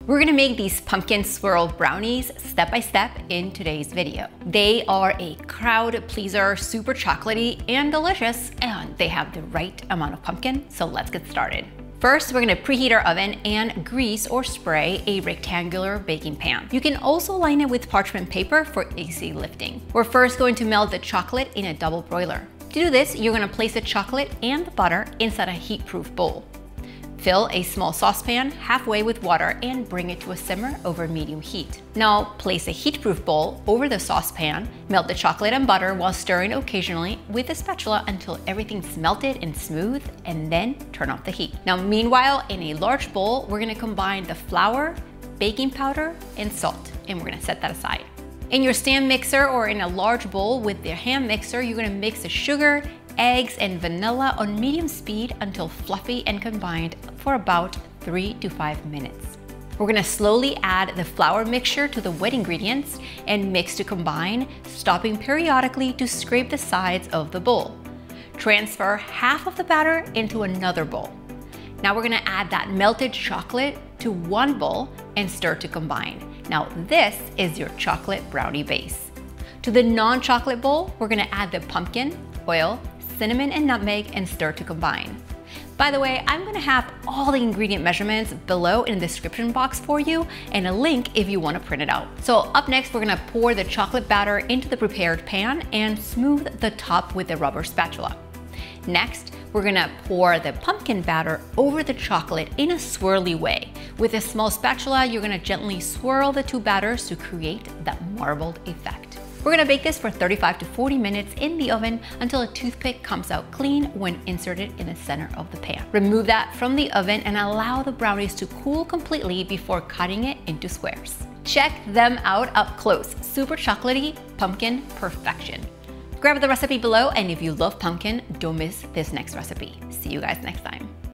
We're gonna make these pumpkin swirl brownies step by step in today's video. They are a crowd pleaser, super chocolatey and delicious, and they have the right amount of pumpkin, so let's get started. First, we're gonna preheat our oven and grease or spray a rectangular baking pan. You can also line it with parchment paper for easy lifting. We're first going to melt the chocolate in a double broiler. To do this, you're gonna place the chocolate and the butter inside a heat-proof bowl. Fill a small saucepan halfway with water and bring it to a simmer over medium heat. Now place a heat-proof bowl over the saucepan, melt the chocolate and butter while stirring occasionally with a spatula until everything's melted and smooth, and then turn off the heat. Now meanwhile, in a large bowl, we're gonna combine the flour, baking powder, and salt, and we're gonna set that aside. In your stand mixer or in a large bowl with the hand mixer, you're gonna mix the sugar, eggs, and vanilla on medium speed until fluffy and combined for about 3 to 5 minutes. We're gonna slowly add the flour mixture to the wet ingredients and mix to combine, stopping periodically to scrape the sides of the bowl. Transfer half of the batter into another bowl. Now we're gonna add that melted chocolate to one bowl and stir to combine. Now this is your chocolate brownie base. To the non-chocolate bowl, we're gonna add the pumpkin, oil, cinnamon, and nutmeg and stir to combine. By the way, I'm gonna have all the ingredient measurements below in the description box for you and a link if you wanna print it out. So up next, we're gonna pour the chocolate batter into the prepared pan and smooth the top with a rubber spatula. Next, we're gonna pour the pumpkin batter over the chocolate in a swirly way. With a small spatula, you're gonna gently swirl the two batters to create that marbled effect. We're gonna bake this for 35 to 40 minutes in the oven until a toothpick comes out clean when inserted in the center of the pan. Remove that from the oven and allow the brownies to cool completely before cutting it into squares. Check them out up close. Super chocolatey, pumpkin perfection. Grab the recipe below, and if you love pumpkin, don't miss this next recipe. See you guys next time.